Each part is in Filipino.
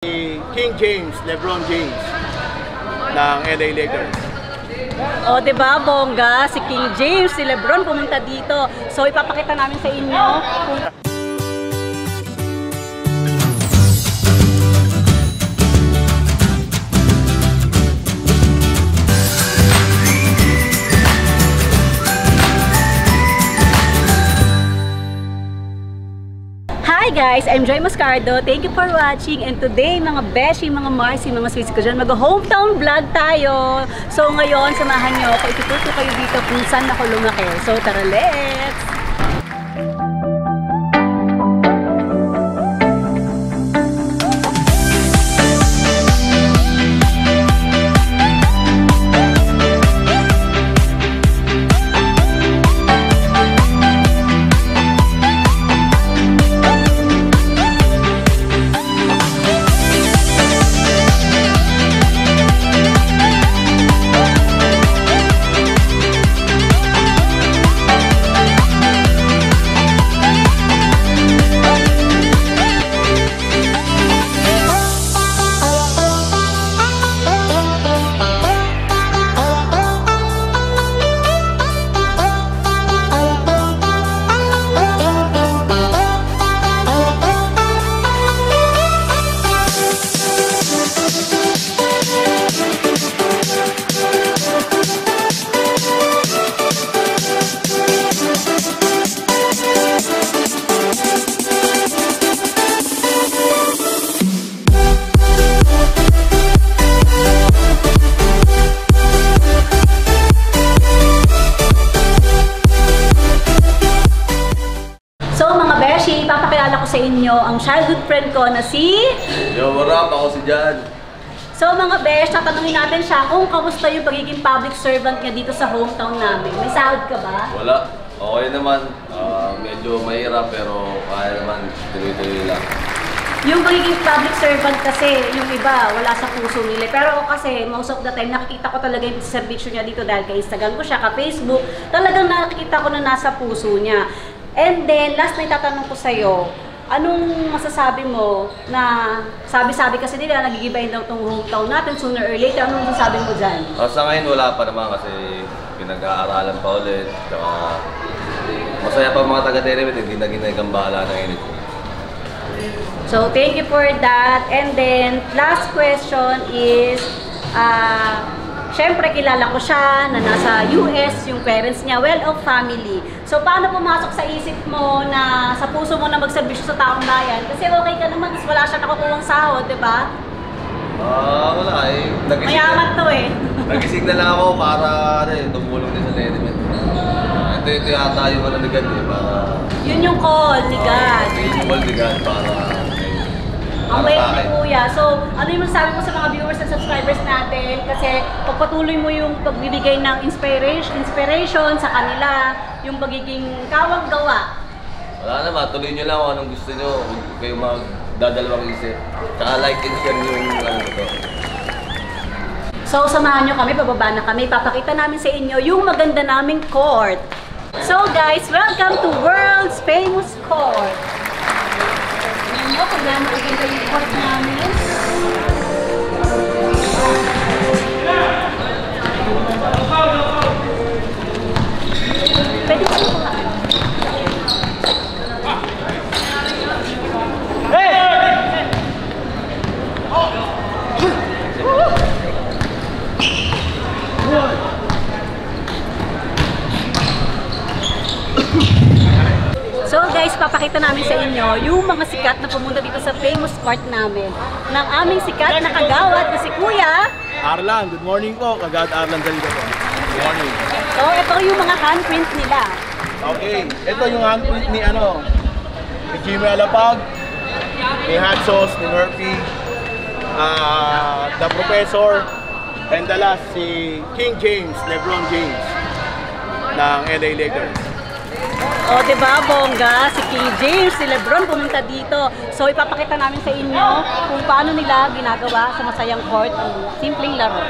King James, LeBron James ng LA Lakers. O, diba, bongga, si King James, si LeBron pumunta dito. So, ipapakita namin sa inyo kung... Hi guys, I'm Joy Moscardo. Thank you for watching. And today, mga beshi, mga Marcy, mga Swiss ko dyan, mag-hometown vlog tayo. So ngayon, samahan nyo ako. Ituturo kayo dito kung saan ako lumaki. So tara, let's! Ipapakilala ko sa inyo ang childhood friend ko na si... Yo, what up? Ako si Jan. So mga besh, tatanungin natin siya kung kamusta yung pagiging public servant niya dito sa hometown namin. May sahod ka ba? Wala. Okay naman. Medyo mahirap pero kaya naman. Tuloy-tuloy lang. Yung pagiging public servant kasi, yung iba, wala sa puso nila. Pero kasi, most of the time, nakikita ko talaga yung servisyo niya dito dahil ka-Instagram ko siya, ka-Facebook. Talagang nakikita ko na nasa puso niya. And then, last na itatanong ko sa'yo, anong masasabi mo na sabi-sabi kasi nila nagigibayin daw itong hometown natin sooner or later, anong masasabi mo dyan? Sa ngayon wala pa naman kasi pinag-aaralan pa ulit. Saka masaya pa mga taga-Terebet, hindi na ginagambala ng init. So, thank you for that. And then, last question is, syempre, kilala ko siya na nasa US, yung parents niya, well-off family. So, paano pumasok sa isip mo na sa puso mo na magserbisyo sa taong bayan? Kasi okay ka naman, tapos wala siya nakukuhang sahod, di ba? Wala eh. Mayaman to eh. Nagising na lang ako para tumulong din sa Terebet. Ito yata yung mananigan eh, para... Yun yung call ni God. Yung call ni God para... Ang bait ni Kuya. So, ano yung masasabi mo sa mga viewers and subscribers natin? Kasi pagpatuloy mo yung pagbibigay ng inspiration sa kanila, yung pagiging kawang-gawa. Wala naman, tuloy nyo lang kung anong gusto nyo. Huwag kayo magdadalawang isip. Tsaka like and share yung ano ito. So, samahan nyo kami, bababa na kami. Papakita namin sa inyo yung maganda naming court. So guys, welcome to World's Famous Court. Ano kung gaano maganda yung court namin? Pwede ko ito lang. So guys, papakita namin sa inyo yung mga sikat na pumunta dito sa famous court namin ng aming sikat na kagawad na si Kuya Arlan, good morning po. Kagawad Arlan Dalido po. Good morning. So ito yung mga handprint nila. Okay, ito yung handprint ni ni Jimmy Alapag, ni Hudsos, ni Murphy, the Professor, and the last si King James, LeBron James ng LA Lakers. O, diba, bongga, si King James, si LeBron pumunta dito. So, ipapakita namin sa inyo kung paano nila ginagawa sa masayang court ang simpleng laro.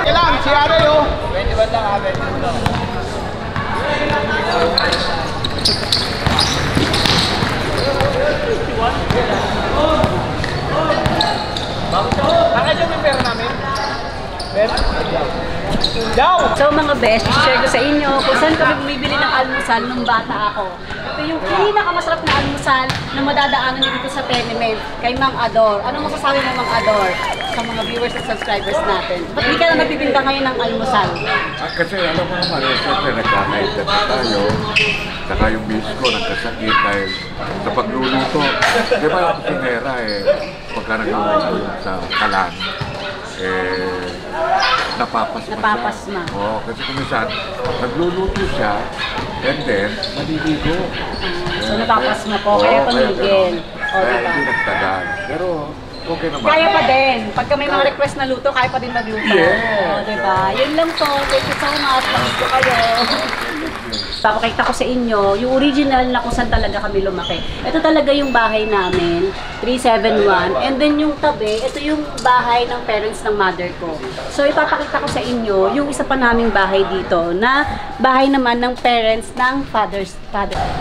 Kailangan, si Aray, oh. Bakit yung pera namin? Daw! So mga best, share ko sa inyo kung saan kami bumibili ng almusal nung bata ako. Ito yung pinakamasarap na almusal na madadaanan niyo dito sa Tenement kay Mang Ador. Ano masasabi mo, Mang Ador, sa mga viewers at subscribers natin? Ba't di ka na nagbibinta ngayon ng almusal? Kasi alam mo naman, siyempre nagkakaitap tayo, saka yung miss ko nagkasakit dahil sa pagluluto. Di ba yung kusinera pagka nagluluto sa kalan, napapasma. Oo, kasi kung minsan, nagluluto siya, and then, maliligo. So napapasma po, kaya tumigil. O, Kaya diba? hindi nagtagal. Pero, okay naman. Kaya pa din. Pagka may mga request na luto, kaya pa din magluto. Yes. O, diba? Yun lang po. Thank you so much. Thank you kayo. Papakita ko sa inyo yung original na kung saan talaga kami lumaki. Ito talaga yung bahay namin, 371. And then yung tabi, ito yung bahay ng parents ng mother ko. So ipapakita ko sa inyo yung isa pa naming bahay dito na bahay naman ng parents ng father.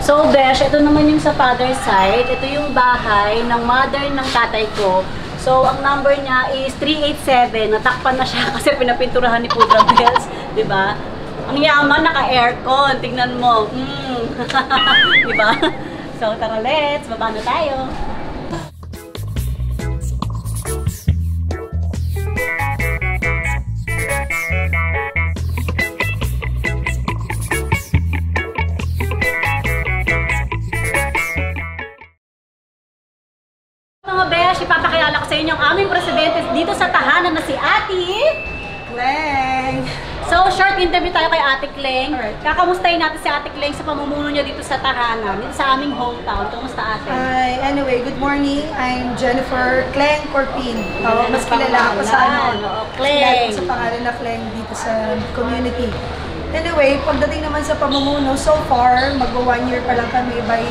So Besh, ito naman yung sa father side. Ito yung bahay ng mother ng tatay ko. So ang number niya is 387. Natakpan na siya kasi pinapinturahan ni Pudra Bells, 'di ba? Ang yaman, naka-aircon. Tingnan mo. Diba? So, tara, let's. Baba na tayo. Mga besh, ipapakilala ko sa inyo ang aming presidente dito sa tahanan na si Ate Kleng. So, short interview tayo kay Ate Kleng. Kakamustahin natin si Ate Kleng sa pamumuno niya dito sa tahanan, dito sa aming hometown. Kamusta, Ate? Hi, anyway, good morning. I'm Jennifer Kleng Corpin. Mas kilala ako sa Kleng. Sa pangalan na Kleng dito sa community. Anyway, pagdating naman sa pamumuno, so far, mag-1 year pa lang kami by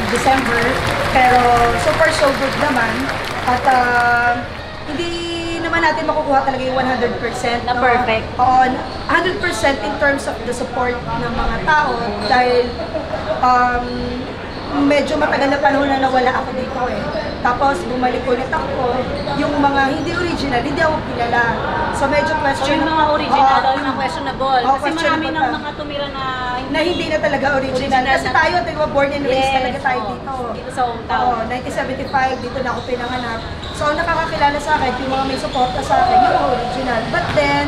December. Pero so far, so good naman. At hindi naman natin makukuha talaga yung 100% Na perfect. On 100% in terms of the support ng mga tao dahil medyo matagal na panahon na nawala ako dito Tapos bumalik ulit ako, yung mga hindi original, hindi ako kilala. So medyo question. Yung mga original, yung mga questionable. Kasi questionable marami ng mga tumira na hindi na talaga original. Kasi tayo, diba, born and raised talaga tayo dito. Dito sa hometown. 1975, dito na ako pinanganak. So nakakakilala sa akin, yung mga may suporta sa akin, yung mga original. But then,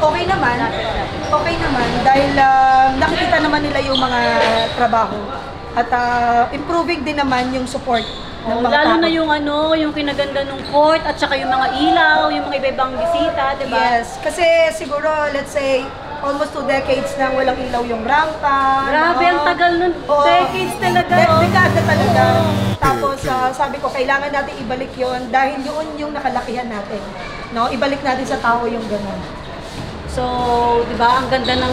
okay naman dahil nakikita naman nila yung mga trabaho. At improving din naman yung support ng mga lalo tao. na yung yung kinaganda ng court at saka yung mga ilaw, yung mga iba-ibang bisita, 'di ba? Yes, kasi siguro let's say almost 2 decades na walang ilaw yung rampa. Grabe, ang tagal nun. Decades talaga. Dekada talaga. Tapos sabi ko, kailangan natin ibalik yon dahil yun yung nakalakihan natin. No? Ibalik natin sa tao yung gano'n. So, di ba, ang ganda ng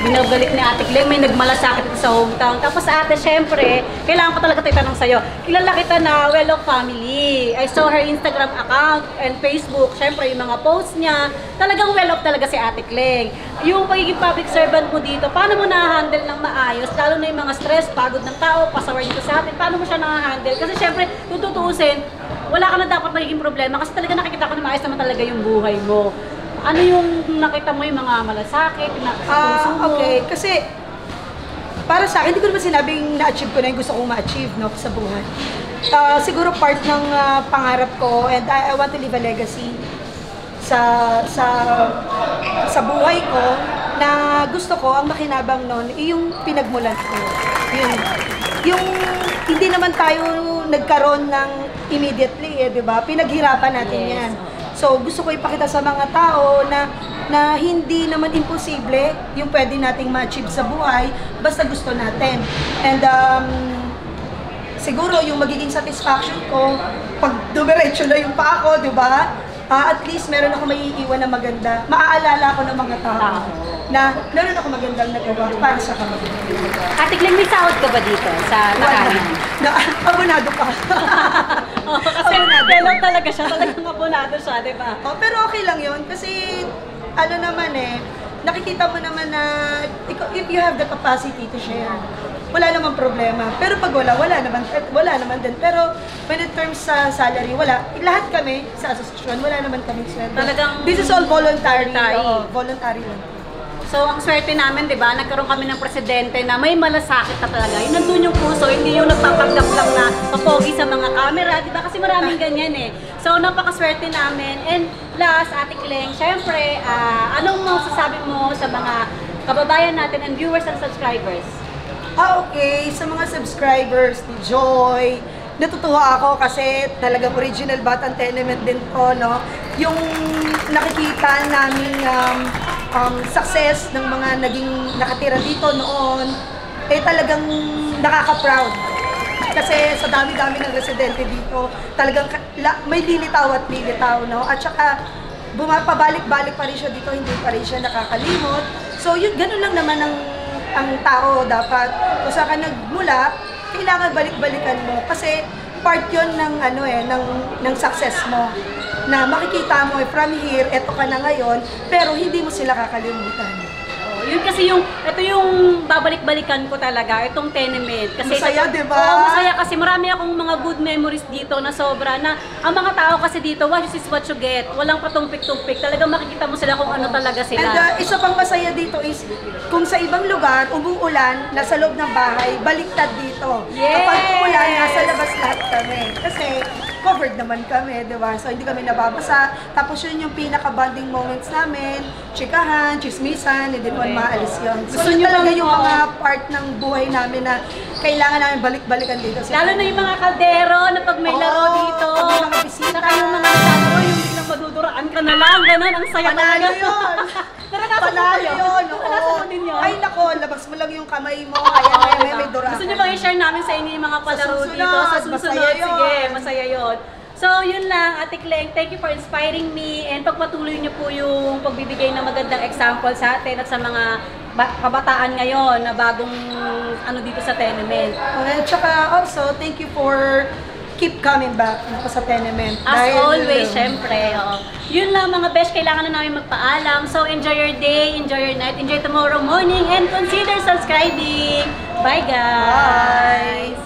binabalik ni Ate Kleng, may nagmalasakit ito sa hometown. Tapos ate, syempre, kailangan ko talaga itanong sa'yo. Kilala kita na well-off family. I saw her Instagram account and Facebook. Syempre, yung mga posts niya, talagang well-off talaga si Ate Kleng. Yung pagiging public servant mo dito, paano mo na-handle ng maayos? Lalo na yung mga stress, pagod ng tao, pasaway dito sa atin, paano mo siya na-handle? Kasi syempre, tututusin, wala ka na dapat magiging problema kasi talaga nakikita ko na maayos naman talaga yung buhay mo. Ano yung nakita mo yung mga malasakit, yung puso mo? Okay, kasi para sa akin, hindi ko naman sinabing na-achieve ko na yung gusto kong ma-achieve sa buhay. Siguro part ng pangarap ko and I want to leave a legacy sa buhay ko na gusto ko, ang makinabang nun, yung pinagmulan ko. Yung hindi naman tayo nagkaroon ng immediately, di ba? Pinaghirapan natin yan. So, gusto ko ipakita sa mga tao na hindi naman imposible yung pwede nating ma-achieve sa buhay basta gusto natin. And siguro yung magiging satisfaction ko, pag dumiretso na yung pa ako, di ba? At least meron ako maiiwan na maganda. Maaalala ko ng mga tao na meron ako magandang nagawa para sa kanila. Ate Kleng, may sahod ka ba dito sa tahanan? Abonado pa. Kasi fellow talaga siya, talagang abonado siya, di ba? Pero okay lang yun kasi ano naman makikita mo naman na if you have the capacity to share, wala namang problema. Pero pag wala naman din. Pero when it terms sa salary, wala. Lahat kami sa asosasyon, wala naman kaming sweldo. Talagang This is all voluntary. voluntary. Oo, voluntary lang. So, ang swerte namin, di ba, nagkaroon kami ng presidente na may malasakit na talaga. Yung nandun yung puso, hindi yung nagpapaglap lang na papogi sa mga camera, di ba? Kasi maraming ganyan eh. So, napakaswerte namin. And last, Ate Kleng, syempre, anong masasabi mo sa mga kababayan natin and viewers and subscribers? Okay. Sa mga subscribers ni Joy, natutuwa ako kasi talagang original Batang Tenement din po, no? Yung nakikita namin success ng mga naging nakatira dito noon, eh talagang nakaka-proud. Kasi sa dami-dami ng residente dito, talagang may lilitaw at lilitaw, no? At saka, pabalik-balik pa rin siya dito, hindi pa rin siya nakakalimot. So, yun, ganun lang naman ang tao dapat. Kung saan ka nagmula, kailangan balik-balikan mo. Kasi, part yun ng success mo. Na makikita mo, from here, eto ka na ngayon, pero hindi mo sila kakalimutan. Yun kasi ito yung babalik-balikan ko talaga, itong tenement. Kasi Masaya, di ba? Oo, masaya kasi marami akong mga good memories dito na sobra na ang mga tao kasi dito, what is what you get. Walang patumpik-tumpik. Talagang makikita mo sila kung ano talaga sila. And isa pang masaya dito is, kung sa ibang lugar, umuulan, nasa loob ng bahay, baliktad dito. Yes! Kapag umulan, nasa labas lahat kami. Kasi covered naman kami, di ba? So, hindi kami nababasa. Tapos yun yung pinaka-bonding moments namin, chikahan, chismisan, hindi naman maalis yun. So, Gusto yun nyo talaga bang yung mga part ng buhay namin na kailangan namin balik-balikan dito. Lalo na yung mga kaldero na pag may laro Oo, dito. pag may mga bisita. Saka yung mga laro, yung biglang maduduraan ka na lang. Ganun, ang saya Panalo talaga. yun! Naranasan mo Panalo yun? yun! Naranasan mo din yun? Ay nako, labas mo lang yung kamay mo, kaya may dura. Gusto nyo bang i-share namin sa inyo yung mga palaro susunod, dito? Sa susunod, masaya yun. sige, masaya yun. So, yun lang, Ate Kleng, thank you for inspiring me and pagpatuloy nyo po yung pagbibigay ng magandang example sa atin at sa mga kabataan ngayon na bagong dito sa tenement. At saka also, thank you for keep coming back sa tenement. As always, syempre. Yun lang mga besh, kailangan na namin magpaalam. So, enjoy your day, enjoy your night, enjoy tomorrow morning, and consider subscribing. Bye, guys!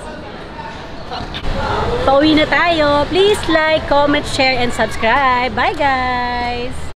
Pauwi na tayo. Please like, comment, share, and subscribe. Bye, guys!